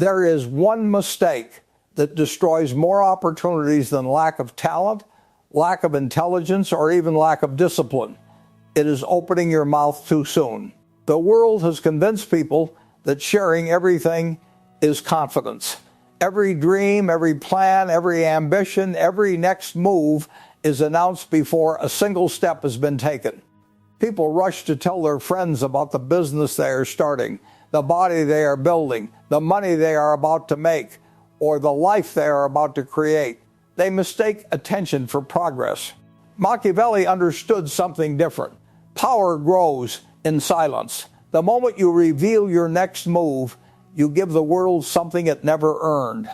There is one mistake that destroys more opportunities than lack of talent, lack of intelligence, or even lack of discipline. It is opening your mouth too soon. The world has convinced people that sharing everything is confidence. Every dream, every plan, every ambition, every next move is announced before a single step has been taken. People rush to tell their friends about the business they are starting, the body they are building, the money they are about to make, or the life they are about to create. They mistake attention for progress. Machiavelli understood something different. Power grows in silence. The moment you reveal your next move, you give the world something it never earned.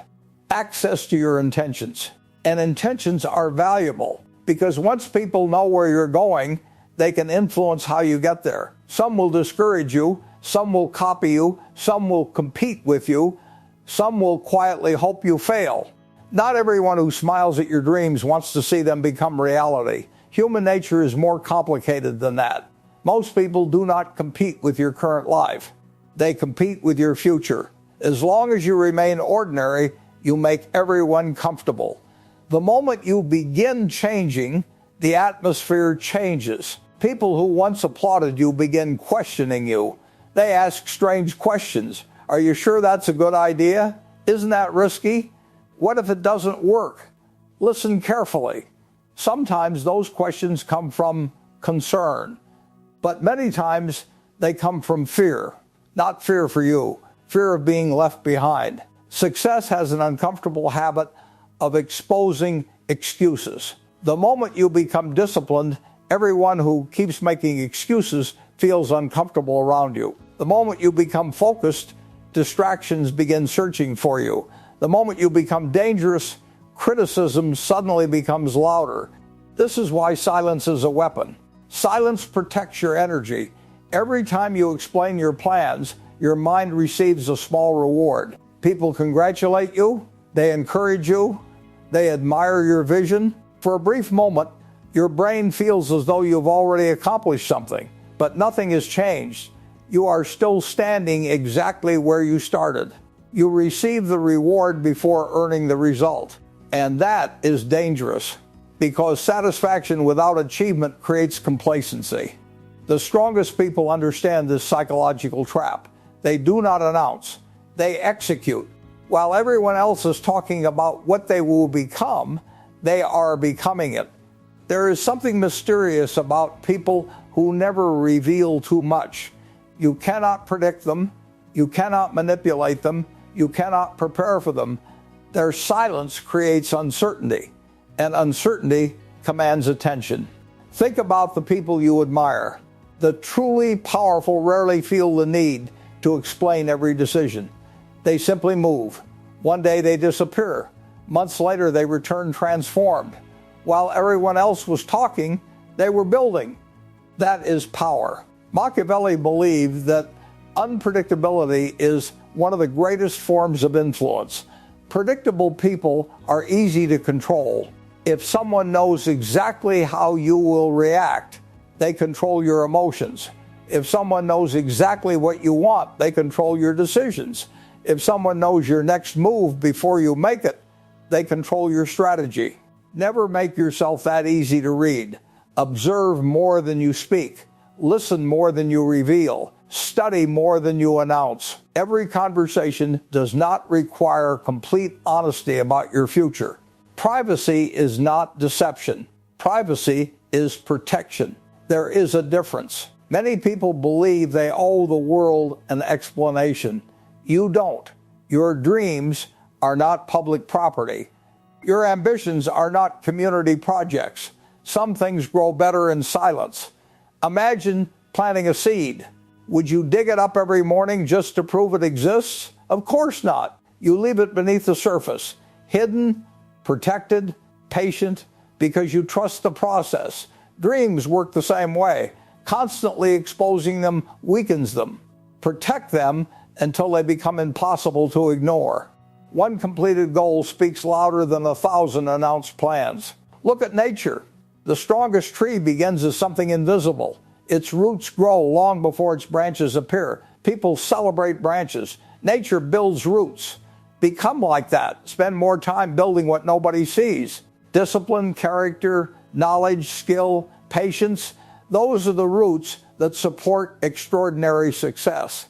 Access to your intentions. And intentions are valuable because once people know where you're going, they can influence how you get there. Some will discourage you, some will copy you, some will compete with you, some will quietly hope you fail. Not everyone who smiles at your dreams wants to see them become reality. Human nature is more complicated than that. Most people do not compete with your current life. They compete with your future. As long as you remain ordinary, you make everyone comfortable. The moment you begin changing, the atmosphere changes. People who once applauded you begin questioning you. They ask strange questions. Are you sure that's a good idea? Isn't that risky? What if it doesn't work? Listen carefully. Sometimes those questions come from concern, but many times they come from fear. Not fear for you, fear of being left behind. Success has an uncomfortable habit of exposing excuses. The moment you become disciplined, everyone who keeps making excuses feels uncomfortable around you. The moment you become focused, distractions begin searching for you. The moment you become dangerous, criticism suddenly becomes louder. This is why silence is a weapon. Silence protects your energy. Every time you explain your plans, your mind receives a small reward. People congratulate you, they encourage you, they admire your vision. For a brief moment, your brain feels as though you've already accomplished something, but nothing has changed. You are still standing exactly where you started. You receive the reward before earning the result. And that is dangerous because satisfaction without achievement creates complacency. The strongest people understand this psychological trap. They do not announce, they execute. While everyone else is talking about what they will become, they are becoming it. There is something mysterious about people who never reveal too much. You cannot predict them, you cannot manipulate them, you cannot prepare for them. Their silence creates uncertainty, and uncertainty commands attention. Think about the people you admire. The truly powerful rarely feel the need to explain every decision. They simply move. One day they disappear. Months later they return transformed. While everyone else was talking, they were building. That is power. Machiavelli believed that unpredictability is one of the greatest forms of influence. Predictable people are easy to control. If someone knows exactly how you will react, they control your emotions. If someone knows exactly what you want, they control your decisions. If someone knows your next move before you make it, they control your strategy. Never make yourself that easy to read. Observe more than you speak. Listen more than you reveal. Study more than you announce. Every conversation does not require complete honesty about your future. Privacy is not deception. Privacy is protection. There is a difference. Many people believe they owe the world an explanation. You don't. Your dreams are not public property. Your ambitions are not community projects. Some things grow better in silence. Imagine planting a seed. Would you dig it up every morning just to prove it exists? Of course not. You leave it beneath the surface, hidden, protected, patient, because you trust the process. Dreams work the same way. Constantly exposing them weakens them. Protect them until they become impossible to ignore. One completed goal speaks louder than 1,000 announced plans. Look at nature. The strongest tree begins as something invisible. Its roots grow long before its branches appear. People celebrate branches. Nature builds roots. Become like that. Spend more time building what nobody sees. Discipline, character, knowledge, skill, patience, those are the roots that support extraordinary success.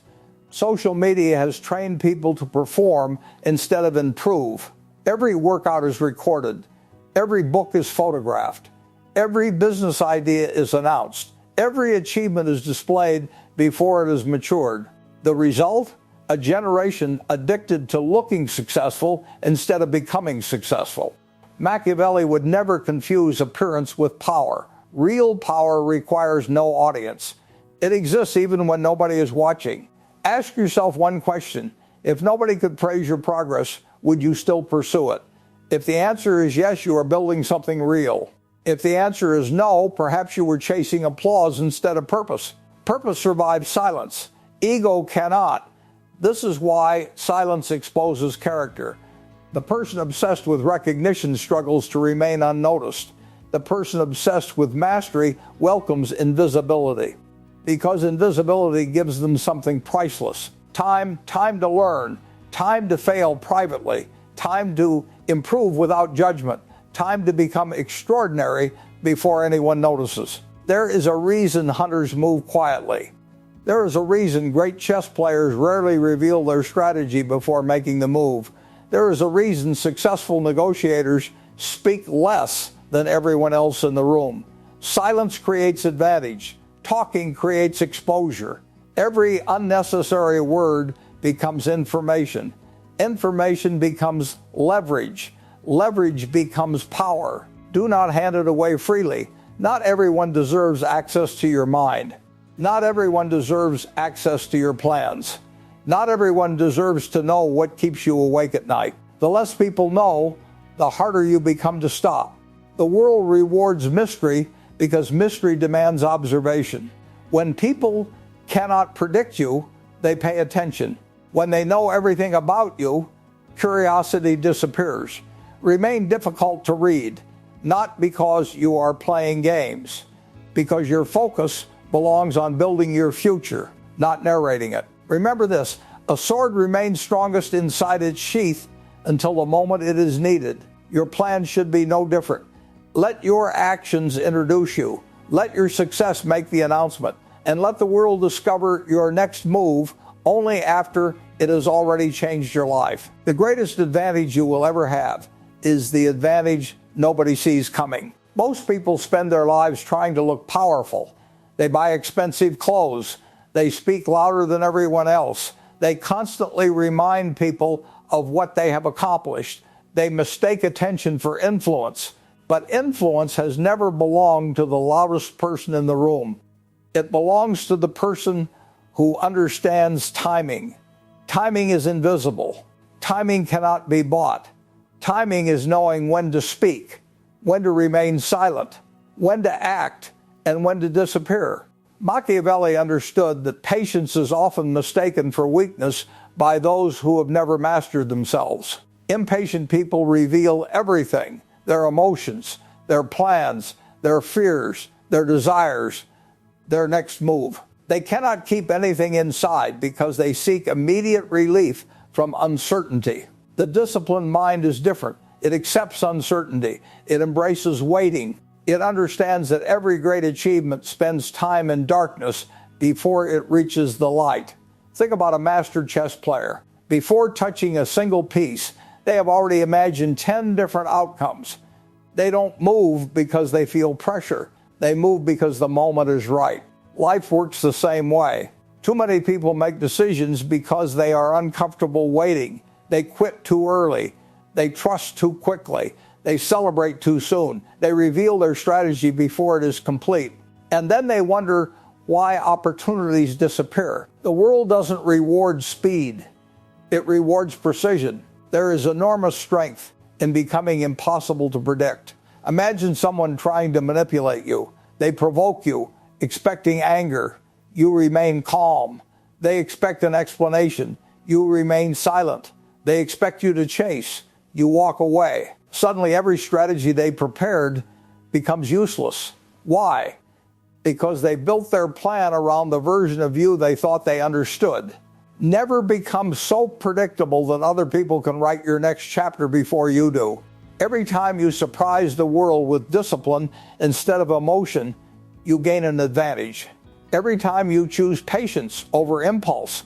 Social media has trained people to perform instead of improve. Every workout is recorded. Every book is photographed. Every business idea is announced. Every achievement is displayed before it has matured. The result? A generation addicted to looking successful instead of becoming successful. Machiavelli would never confuse appearance with power. Real power requires no audience. It exists even when nobody is watching. Ask yourself one question. If nobody could praise your progress, would you still pursue it? If the answer is yes, you are building something real. If the answer is no, perhaps you were chasing applause instead of purpose. Purpose survives silence. Ego cannot. This is why silence exposes character. The person obsessed with recognition struggles to remain unnoticed. The person obsessed with mastery welcomes invisibility, because invisibility gives them something priceless. Time to learn, time to fail privately, time to improve without judgment, time to become extraordinary before anyone notices. There is a reason hunters move quietly. There is a reason great chess players rarely reveal their strategy before making the move. There is a reason successful negotiators speak less than everyone else in the room. Silence creates advantage. Talking creates exposure. Every unnecessary word becomes information. Information becomes leverage. Leverage becomes power. Do not hand it away freely. Not everyone deserves access to your mind. Not everyone deserves access to your plans. Not everyone deserves to know what keeps you awake at night. The less people know, the harder you become to stop. The world rewards mystery because mystery demands observation. When people cannot predict you, they pay attention. When they know everything about you, curiosity disappears. Remain difficult to read, not because you are playing games, because your focus belongs on building your future, not narrating it. Remember this, a sword remains strongest inside its sheath until the moment it is needed. Your plan should be no different. Let your actions introduce you. Let your success make the announcement. And let the world discover your next move only after it has already changed your life. The greatest advantage you will ever have is the advantage nobody sees coming. Most people spend their lives trying to look powerful. They buy expensive clothes. They speak louder than everyone else. They constantly remind people of what they have accomplished. They mistake attention for influence. But influence has never belonged to the loudest person in the room. It belongs to the person who understands timing. Timing is invisible. Timing cannot be bought. Timing is knowing when to speak, when to remain silent, when to act, and when to disappear. Machiavelli understood that patience is often mistaken for weakness by those who have never mastered themselves. Impatient people reveal everything, their emotions, their plans, their fears, their desires, their next move. They cannot keep anything inside because they seek immediate relief from uncertainty. The disciplined mind is different. It accepts uncertainty. It embraces waiting. It understands that every great achievement spends time in darkness before it reaches the light. Think about a master chess player. Before touching a single piece, they have already imagined 10 different outcomes. They don't move because they feel pressure. They move because the moment is right. Life works the same way. Too many people make decisions because they are uncomfortable waiting. They quit too early. They trust too quickly. They celebrate too soon. They reveal their strategy before it is complete. And then they wonder why opportunities disappear. The world doesn't reward speed. It rewards precision. There is enormous strength in becoming impossible to predict. Imagine someone trying to manipulate you. They provoke you, expecting anger. You remain calm. They expect an explanation. You remain silent. They expect you to chase. You walk away. Suddenly, every strategy they prepared becomes useless. Why? Because they built their plan around the version of you they thought they understood. Never become so predictable that other people can write your next chapter before you do. Every time you surprise the world with discipline instead of emotion, you gain an advantage. Every time you choose patience over impulse,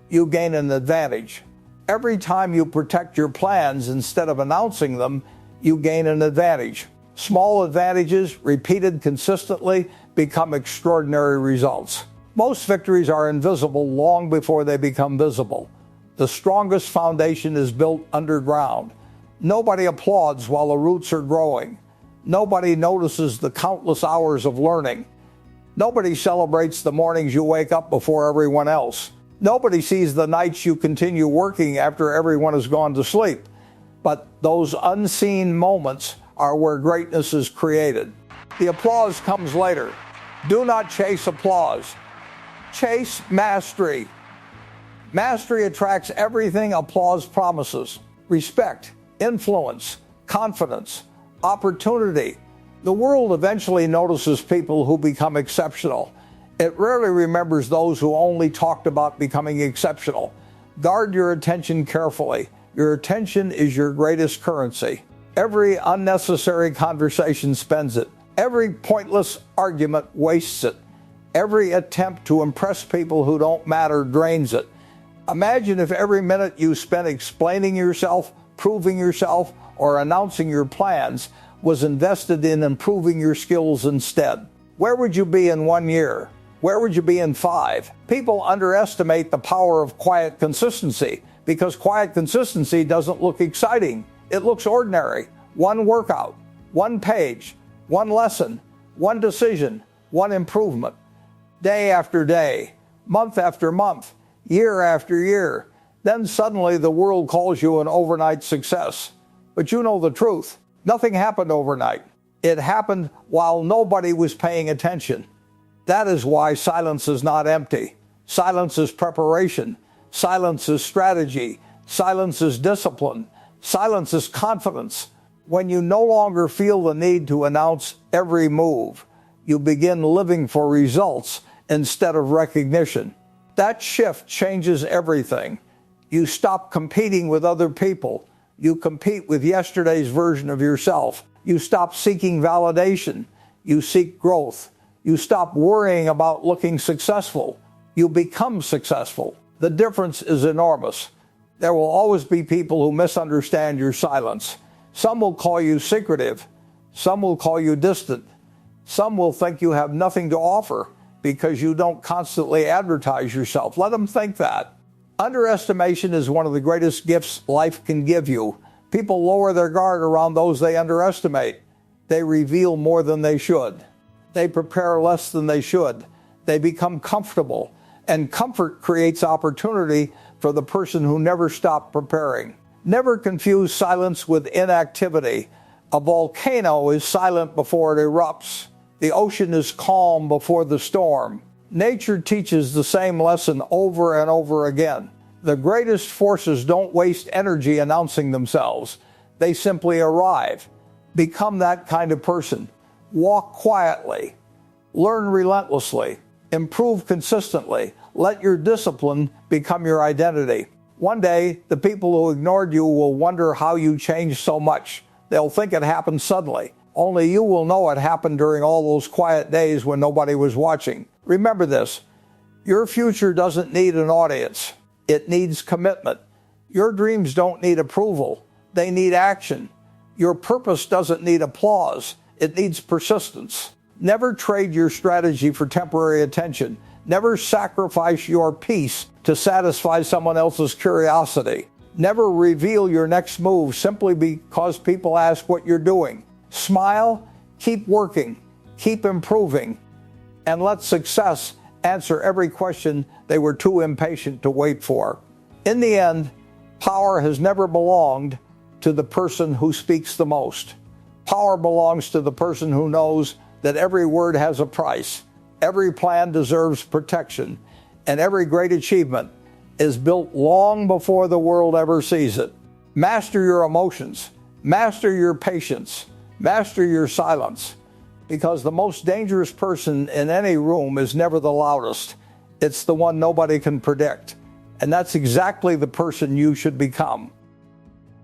you gain an advantage. Every time you protect your plans instead of announcing them, you gain an advantage. Small advantages, repeated consistently, become extraordinary results. Most victories are invisible long before they become visible. The strongest foundation is built underground. Nobody applauds while the roots are growing. Nobody notices the countless hours of learning. Nobody celebrates the mornings you wake up before everyone else. Nobody sees the nights you continue working after everyone has gone to sleep. But those unseen moments are where greatness is created. The applause comes later. Do not chase applause. Chase mastery. Mastery attracts everything applause promises: respect, influence, confidence, opportunity. The world eventually notices people who become exceptional. It rarely remembers those who only talked about becoming exceptional. Guard your attention carefully. Your attention is your greatest currency. Every unnecessary conversation spends it. Every pointless argument wastes it. Every attempt to impress people who don't matter drains it. Imagine if every minute you spent explaining yourself, proving yourself, or announcing your plans was invested in improving your skills instead. Where would you be in 1 year? Where would you be in 5? People underestimate the power of quiet consistency because quiet consistency doesn't look exciting. It looks ordinary. One workout, one page, one lesson, one decision, one improvement. Day after day, month after month, year after year. Then suddenly the world calls you an overnight success. But you know the truth. Nothing happened overnight. It happened while nobody was paying attention. That is why silence is not empty. Silence is preparation. Silence is strategy. Silence is discipline. Silence is confidence. When you no longer feel the need to announce every move, you begin living for results instead of recognition. That shift changes everything. You stop competing with other people. You compete with yesterday's version of yourself. You stop seeking validation. You seek growth. You stop worrying about looking successful. You become successful. The difference is enormous. There will always be people who misunderstand your silence. Some will call you secretive. Some will call you distant. Some will think you have nothing to offer because you don't constantly advertise yourself. Let them think that. Underestimation is one of the greatest gifts life can give you. People lower their guard around those they underestimate. They reveal more than they should. They prepare less than they should. They become comfortable. And comfort creates opportunity for the person who never stopped preparing. Never confuse silence with inactivity. A volcano is silent before it erupts. The ocean is calm before the storm. Nature teaches the same lesson over and over again. The greatest forces don't waste energy announcing themselves. They simply arrive. Become that kind of person. Walk quietly. Learn relentlessly. Improve consistently. Let your discipline become your identity. One day, the people who ignored you will wonder how you changed so much. They'll think it happened suddenly. Only you will know it happened during all those quiet days when nobody was watching. Remember this. Your future doesn't need an audience. It needs commitment. Your dreams don't need approval. They need action. Your purpose doesn't need applause. It needs persistence. Never trade your strategy for temporary attention. Never sacrifice your peace to satisfy someone else's curiosity. Never reveal your next move simply because people ask what you're doing. Smile, keep working, keep improving, and let success answer every question they were too impatient to wait for. In the end, power has never belonged to the person who speaks the most. Power belongs to the person who knows that every word has a price, every plan deserves protection, and every great achievement is built long before the world ever sees it. Master your emotions, master your patience, master your silence, because the most dangerous person in any room is never the loudest. It's the one nobody can predict. And that's exactly the person you should become.